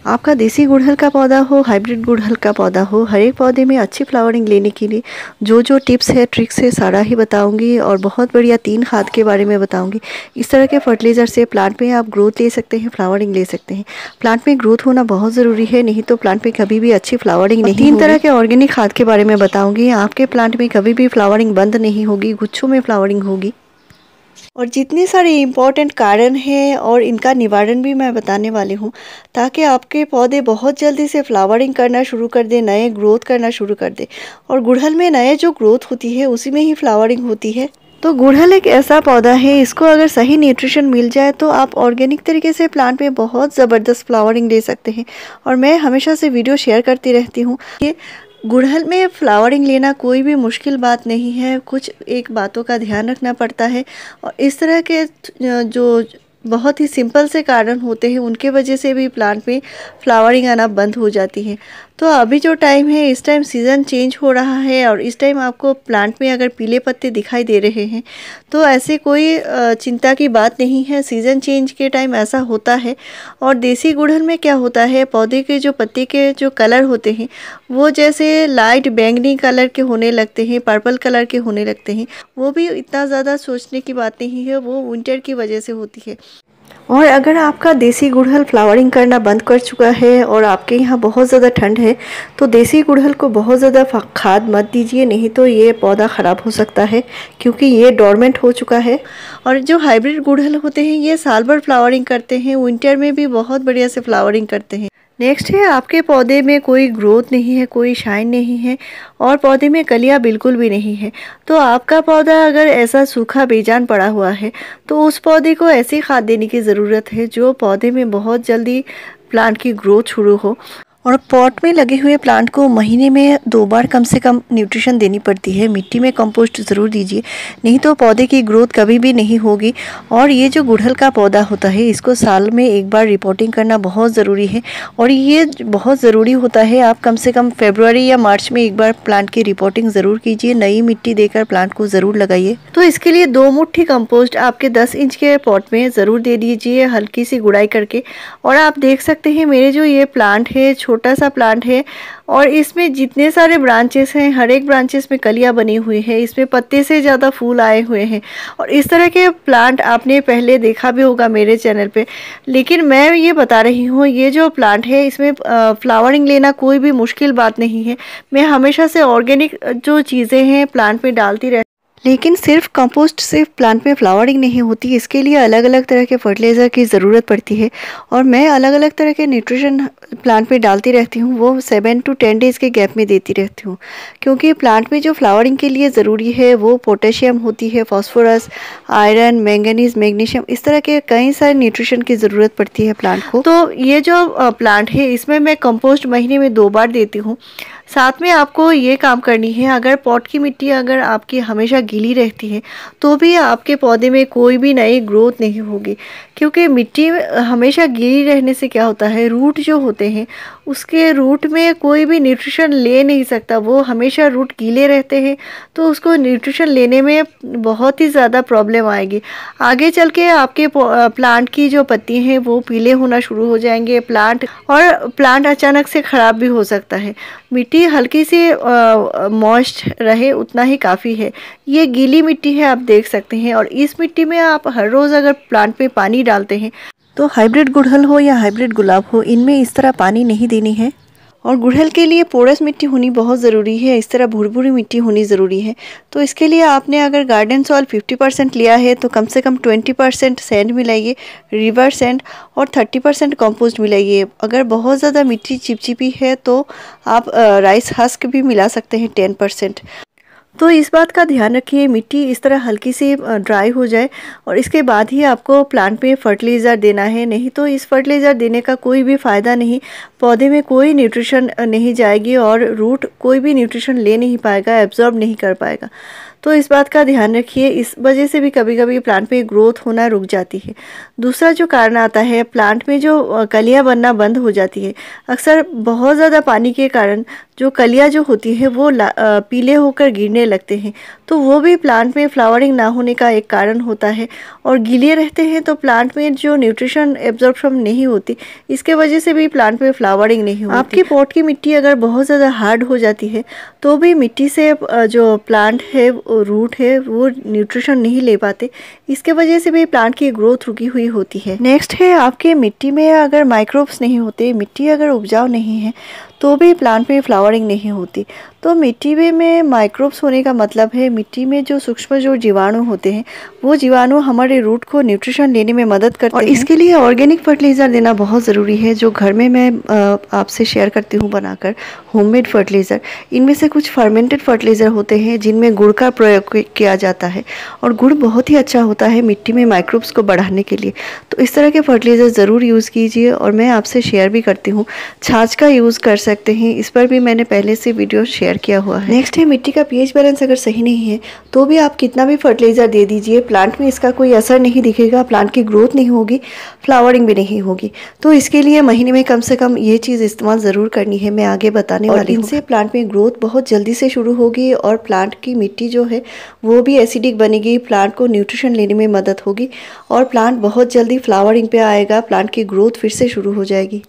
आपका देसी गुड़हल का पौधा हो, हाइब्रिड गुड़हल का पौधा हो, हर एक पौधे में अच्छी फ्लावरिंग लेने के लिए जो जो टिप्स है, ट्रिक्स है, सारा ही बताऊंगी। और बहुत बढ़िया 3 खाद के बारे में बताऊंगी। इस तरह के फर्टिलाइज़र से प्लांट में आप ग्रोथ ले सकते हैं, फ्लावरिंग ले सकते हैं। प्लांट में ग्रोथ होना बहुत ज़रूरी है, नहीं तो प्लांट में कभी भी अच्छी फ्लावरिंग नहीं होगी। 3 तरह के ऑर्गेनिक खाद के बारे में बताऊँगी। आपके प्लांट में कभी भी फ्लावरिंग बंद नहीं होगी, गुच्छों में फ्लावरिंग होगी। और जितने सारे इम्पॉर्टेंट कारण हैं और इनका निवारण भी मैं बताने वाली हूँ, ताकि आपके पौधे बहुत जल्दी से फ्लावरिंग करना शुरू कर दें, नए ग्रोथ करना शुरू कर दें। और गुड़हल में नए जो ग्रोथ होती है उसी में ही फ्लावरिंग होती है। तो गुड़हल एक ऐसा पौधा है, इसको अगर सही न्यूट्रिशन मिल जाए तो आप ऑर्गेनिक तरीके से प्लांट में बहुत ज़बरदस्त फ्लावरिंग ले सकते हैं। और मैं हमेशा से वीडियो शेयर करती रहती हूँ कि गुड़हल में फ्लावरिंग लेना कोई भी मुश्किल बात नहीं है। कुछ एक बातों का ध्यान रखना पड़ता है और इस तरह के जो बहुत ही सिंपल से कारण होते हैं उनके वजह से भी प्लांट में फ्लावरिंग आना बंद हो जाती है। तो अभी जो टाइम है, इस टाइम सीज़न चेंज हो रहा है और इस टाइम आपको प्लांट में अगर पीले पत्ते दिखाई दे रहे हैं तो ऐसे कोई चिंता की बात नहीं है। सीज़न चेंज के टाइम ऐसा होता है। और देसी गुड़हल में क्या होता है, पौधे के जो पत्ते के जो कलर होते हैं वो जैसे लाइट बैंगनी कलर के होने लगते हैं, पर्पल कलर के होने लगते हैं। वो भी इतना ज़्यादा सोचने की बात नहीं है, वो विंटर की वजह से होती है। और अगर आपका देसी गुड़हल फ्लावरिंग करना बंद कर चुका है और आपके यहाँ बहुत ज़्यादा ठंड है तो देसी गुड़हल को बहुत ज़्यादा खाद मत दीजिए, नहीं तो ये पौधा ख़राब हो सकता है क्योंकि ये डोरमेंट हो चुका है। और जो हाइब्रिड गुड़हल होते हैं ये साल भर फ्लावरिंग करते हैं, विंटर में भी बहुत बढ़िया से फ्लावरिंग करते हैं। नेक्स्ट है, आपके पौधे में कोई ग्रोथ नहीं है, कोई शाइन नहीं है और पौधे में कलियां बिल्कुल भी नहीं है। तो आपका पौधा अगर ऐसा सूखा बेजान पड़ा हुआ है तो उस पौधे को ऐसी खाद देने की ज़रूरत है जो पौधे में बहुत जल्दी प्लांट की ग्रोथ शुरू हो। और पॉट में लगे हुए प्लांट को महीने में 2 बार कम से कम न्यूट्रिशन देनी पड़ती है। मिट्टी में कंपोस्ट ज़रूर दीजिए, नहीं तो पौधे की ग्रोथ कभी भी नहीं होगी। और ये जो गुड़हल का पौधा होता है इसको साल में 1 बार रिपोर्टिंग करना बहुत ज़रूरी है। और ये बहुत ज़रूरी होता है, आप कम से कम फरवरी या मार्च में 1 बार प्लांट की रिपोर्टिंग ज़रूर कीजिए। नई मिट्टी देकर प्लांट को ज़रूर लगाइए। तो इसके लिए 2 मुट्ठी कंपोस्ट आपके 10 इंच के पॉट में ज़रूर दे दीजिए, हल्की सी गुड़ाई करके। और आप देख सकते हैं मेरे जो ये प्लांट है, छोटा सा प्लांट है और इसमें जितने सारे ब्रांचेस हैं, हर एक ब्रांचेस में कलियां बनी हुई है, इसमें पत्ते से ज़्यादा फूल आए हुए हैं। और इस तरह के प्लांट आपने पहले देखा भी होगा मेरे चैनल पे, लेकिन मैं ये बता रही हूँ ये जो प्लांट है इसमें फ्लावरिंग लेना कोई भी मुश्किल बात नहीं है। मैं हमेशा से ऑर्गेनिक जो चीज़ें हैं प्लांट में डालती रहती। लेकिन सिर्फ कंपोस्ट से प्लांट में फ्लावरिंग नहीं होती, इसके लिए अलग अलग तरह के फर्टिलाइज़र की ज़रूरत पड़ती है। और मैं अलग अलग तरह के न्यूट्रिशन प्लांट में डालती रहती हूँ, वो 7 to 10 डेज़ के गैप में देती रहती हूँ। क्योंकि प्लांट में जो फ्लावरिंग के लिए ज़रूरी है वो पोटेशियम होती है, फास्फोरस, आयरन, मैंगनीज, मैग्नीशियम, इस तरह के कई सारे न्यूट्रिशन की ज़रूरत पड़ती है प्लांट को। तो ये जो प्लांट है इसमें मैं कंपोस्ट महीने में 2 बार देती हूँ। साथ में आपको ये काम करनी है, अगर पॉट की मिट्टी अगर आपकी हमेशा गीली रहती है तो भी आपके पौधे में कोई भी नई ग्रोथ नहीं होगी। क्योंकि मिट्टी हमेशा गीली रहने से क्या होता है, रूट जो होते हैं उसके रूट में कोई भी न्यूट्रिशन ले नहीं सकता, वो हमेशा रूट गीले रहते हैं तो उसको न्यूट्रिशन लेने में बहुत ही ज़्यादा प्रॉब्लम आएगी। आगे चल के आपके प्लांट की जो पत्ती हैं वो पीले होना शुरू हो जाएंगे, प्लांट अचानक से ख़राब भी हो सकता है। मिट्टी हल्की सी मॉइस्ट रहे उतना ही काफ़ी है। ये गीली मिट्टी है, आप देख सकते हैं। और इस मिट्टी में आप हर रोज़ अगर प्लांट में पानी डालते हैं तो हाइब्रिड गुड़हल हो या हाइब्रिड गुलाब हो, इनमें इस तरह पानी नहीं देनी है। और गुड़हल के लिए पोरस मिट्टी होनी बहुत ज़रूरी है, इस तरह भुरभुरी मिट्टी होनी ज़रूरी है। तो इसके लिए आपने अगर गार्डन सॉइल 50% लिया है तो कम से कम 20% सैंड मिलाइए, रिवर सैंड, और 30% कंपोस्ट मिलाइए। अगर बहुत ज़्यादा मिट्टी चिपचिपी है तो आप राइस हस्क भी मिला सकते हैं 10%। तो इस बात का ध्यान रखिए मिट्टी इस तरह हल्की सी ड्राई हो जाए और इसके बाद ही आपको प्लांट में फर्टिलाइज़र देना है, नहीं तो इस फर्टिलाइज़र देने का कोई भी फ़ायदा नहीं। पौधे में कोई न्यूट्रिशन नहीं जाएगी और रूट कोई भी न्यूट्रिशन ले नहीं पाएगा, एब्जॉर्ब नहीं कर पाएगा। तो इस बात का ध्यान रखिए। इस वजह से भी कभी कभी प्लांट में ग्रोथ होना रुक जाती है। दूसरा जो कारण आता है, प्लांट में जो कलियां बनना बंद हो जाती है। अक्सर बहुत ज़्यादा पानी के कारण जो कलियां जो होती है वो पीले होकर गिरने लगते हैं, तो वो भी प्लांट में फ्लावरिंग ना होने का एक कारण होता है। और गीले रहते हैं तो प्लांट में जो न्यूट्रिशन एब्जॉर्प्शन नहीं होती, इसके वजह से भी प्लांट में फ्लावरिंग नहीं होती। आपकी पॉट की मिट्टी अगर बहुत ज़्यादा हार्ड हो जाती है तो भी मिट्टी से जो प्लांट है, रूट है, वो न्यूट्रिशन नहीं ले पाते, इसके वजह से भी प्लांट की ग्रोथ रुकी हुई होती है। नेक्स्ट है, आपके मिट्टी में अगर माइक्रोब्स नहीं होते, मिट्टी अगर उपजाऊ नहीं है, तो भी प्लांट में फ्लावरिंग नहीं होती। तो मिट्टी में माइक्रोब्स होने का मतलब है मिट्टी में जो सूक्ष्म जो जीवाणु होते हैं, वो जीवाणु हमारे रूट को न्यूट्रिशन लेने में मदद करते हैं। और इसके लिए ऑर्गेनिक फर्टिलाइज़र देना बहुत ज़रूरी है, जो घर में मैं आपसे शेयर करती हूँ बनाकर, होममेड फर्टिलाइज़र। इनमें से कुछ फर्मेंटेड फर्टिलाइज़र होते हैं जिनमें गुड़ का प्रयोग किया जाता है, और गुड़ बहुत ही अच्छा होता है मिट्टी में माइक्रोब्स को बढ़ाने के लिए। तो इस तरह के फर्टिलाइज़र ज़रूर यूज़ कीजिए, और मैं आपसे शेयर भी करती हूँ। छाछ का यूज़ कर सकते हैं, इस पर भी मैंने पहले से वीडियो शेयर किया हुआ है। नेक्स्ट है, मिट्टी का पीएच बैलेंस अगर सही नहीं है तो भी आप कितना भी फर्टिलाइज़र दे दीजिए, प्लांट में इसका कोई असर नहीं दिखेगा, प्लांट की ग्रोथ नहीं होगी, फ्लावरिंग भी नहीं होगी। तो इसके लिए महीने में कम से कम ये चीज़ इस्तेमाल ज़रूर करनी है, मैं आगे बताने वाली हूँ। इनसे प्लांट में ग्रोथ बहुत जल्दी से शुरू होगी, और प्लांट की मिट्टी जो है वो भी एसिडिक बनेगी, प्लांट को न्यूट्रिशन लेने में मदद होगी, और प्लांट बहुत जल्दी फ्लावरिंग पे आएगा, प्लांट की ग्रोथ फिर से शुरू हो जाएगी।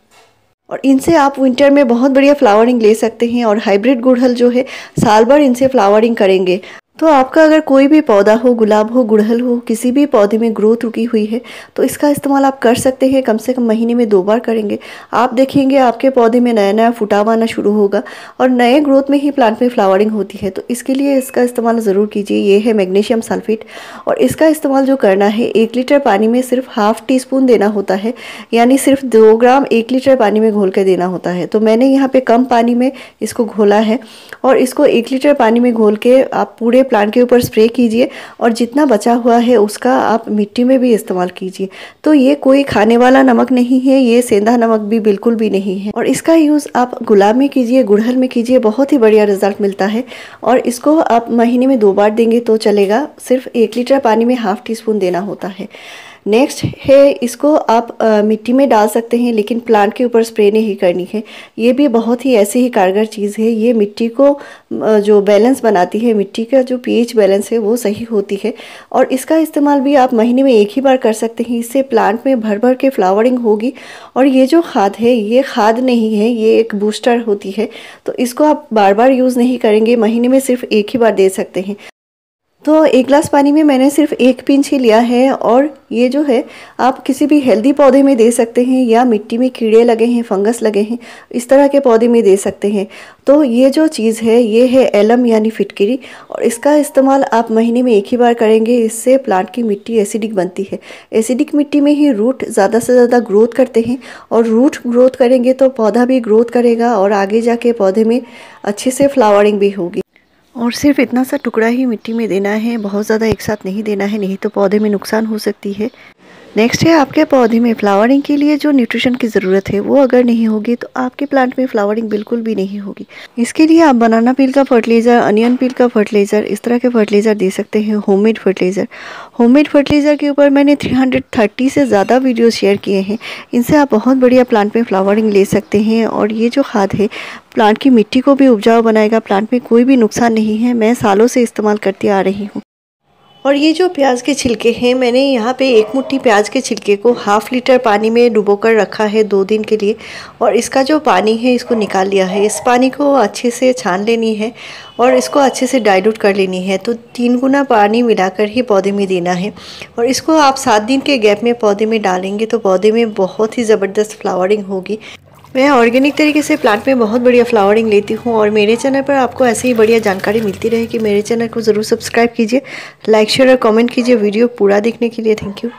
और इनसे आप विंटर में बहुत बढ़िया फ्लावरिंग ले सकते हैं। और हाइब्रिड गुड़हल जो है साल भर इनसे फ्लावरिंग करेंगे। तो आपका अगर कोई भी पौधा हो, गुलाब हो, गुड़हल हो, किसी भी पौधे में ग्रोथ रुकी हुई है, तो इसका इस्तेमाल आप कर सकते हैं। कम से कम महीने में 2 बार करेंगे, आप देखेंगे आपके पौधे में नया नया फुटाव आना शुरू होगा, और नए ग्रोथ में ही प्लांट में फ्लावरिंग होती है। तो इसके लिए इसका इस्तेमाल ज़रूर कीजिए। ये है मैग्नीशियम सल्फेट, और इसका इस्तेमाल जो करना है, 1 लीटर पानी में सिर्फ ½ टीस्पून देना होता है, यानी सिर्फ 2 ग्राम 1 लीटर पानी में घोल कर देना होता है। तो मैंने यहाँ पे कम पानी में इसको घोला है, और इसको 1 लीटर पानी में घोल के आप पूरे प्लांट के ऊपर स्प्रे कीजिए, और जितना बचा हुआ है उसका आप मिट्टी में भी इस्तेमाल कीजिए। तो ये कोई खाने वाला नमक नहीं है, ये सेंधा नमक भी बिल्कुल भी नहीं है। और इसका यूज़ आप गुलाब में कीजिए, गुड़हल में कीजिए, बहुत ही बढ़िया रिजल्ट मिलता है। और इसको आप महीने में 2 बार देंगे तो चलेगा, सिर्फ 1 लीटर पानी में ½ टीस्पून देना होता है। नेक्स्ट है, इसको आप मिट्टी में डाल सकते हैं, लेकिन प्लांट के ऊपर स्प्रे नहीं करनी है। ये भी बहुत ही ऐसी ही कारगर चीज़ है। ये मिट्टी को जो बैलेंस बनाती है, मिट्टी का जो पीएच बैलेंस है वो सही होती है। और इसका इस्तेमाल भी आप महीने में 1 ही बार कर सकते हैं। इससे प्लांट में भर भर के फ्लावरिंग होगी। और ये जो खाद है, ये खाद नहीं है, ये एक बूस्टर होती है। तो इसको आप बार बार यूज़ नहीं करेंगे, महीने में सिर्फ 1 ही बार दे सकते हैं। तो 1 गिलास पानी में मैंने सिर्फ 1 पिंच ही लिया है। और ये जो है आप किसी भी हेल्दी पौधे में दे सकते हैं, या मिट्टी में कीड़े लगे हैं, फंगस लगे हैं, इस तरह के पौधे में दे सकते हैं। तो ये जो चीज़ है, ये है एलम यानी फिटकिरी, और इसका इस्तेमाल आप महीने में 1 ही बार करेंगे। इससे प्लांट की मिट्टी एसिडिक बनती है। एसिडिक मिट्टी में ही रूट ज़्यादा से ज़्यादा ग्रोथ करते हैं, और रूट ग्रोथ करेंगे तो पौधा भी ग्रोथ करेगा, और आगे जाके पौधे में अच्छे से फ्लावरिंग भी होगी। और सिर्फ इतना सा टुकड़ा ही मिट्टी में देना है, बहुत ज़्यादा एक साथ नहीं देना है, नहीं तो पौधे में नुकसान हो सकती है। नेक्स्ट है, आपके पौधे में फ्लावरिंग के लिए जो न्यूट्रिशन की ज़रूरत है वो अगर नहीं होगी तो आपके प्लांट में फ्लावरिंग बिल्कुल भी नहीं होगी। इसके लिए आप बनाना पील का फर्टिलाइज़र, अनियन पील का फर्टिलाइज़र, इस तरह के फर्टिलाइज़र दे सकते हैं। होममेड फर्टिलाइज़र के ऊपर मैंने 330 से ज़्यादा वीडियो शेयर किए हैं। इनसे आप बहुत बढ़िया प्लांट में फ्लावरिंग ले सकते हैं। और ये जो खाद है प्लांट की मिट्टी को भी उपजाऊ बनाएगा, प्लांट में कोई भी नुकसान नहीं है। मैं सालों से इस्तेमाल करती आ रही हूँ। और ये जो प्याज के छिलके हैं, मैंने यहाँ पे 1 मुट्ठी प्याज के छिलके को ½ लीटर पानी में डुबोकर रखा है 2 दिन के लिए। और इसका जो पानी है इसको निकाल लिया है। इस पानी को अच्छे से छान लेनी है, और इसको अच्छे से डाइल्यूट कर लेनी है। तो 3 गुना पानी मिलाकर ही पौधे में देना है। और इसको आप 7 दिन के गैप में पौधे में डालेंगे तो पौधे में बहुत ही ज़बरदस्त फ्लावरिंग होगी। मैं ऑर्गेनिक तरीके से प्लांट में बहुत बढ़िया फ्लावरिंग लेती हूँ। और मेरे चैनल पर आपको ऐसे ही बढ़िया जानकारी मिलती रहे कि मेरे चैनल को ज़रूर सब्सक्राइब कीजिए, लाइक शेयर और कमेंट कीजिए। वीडियो पूरा देखने के लिए थैंक यू।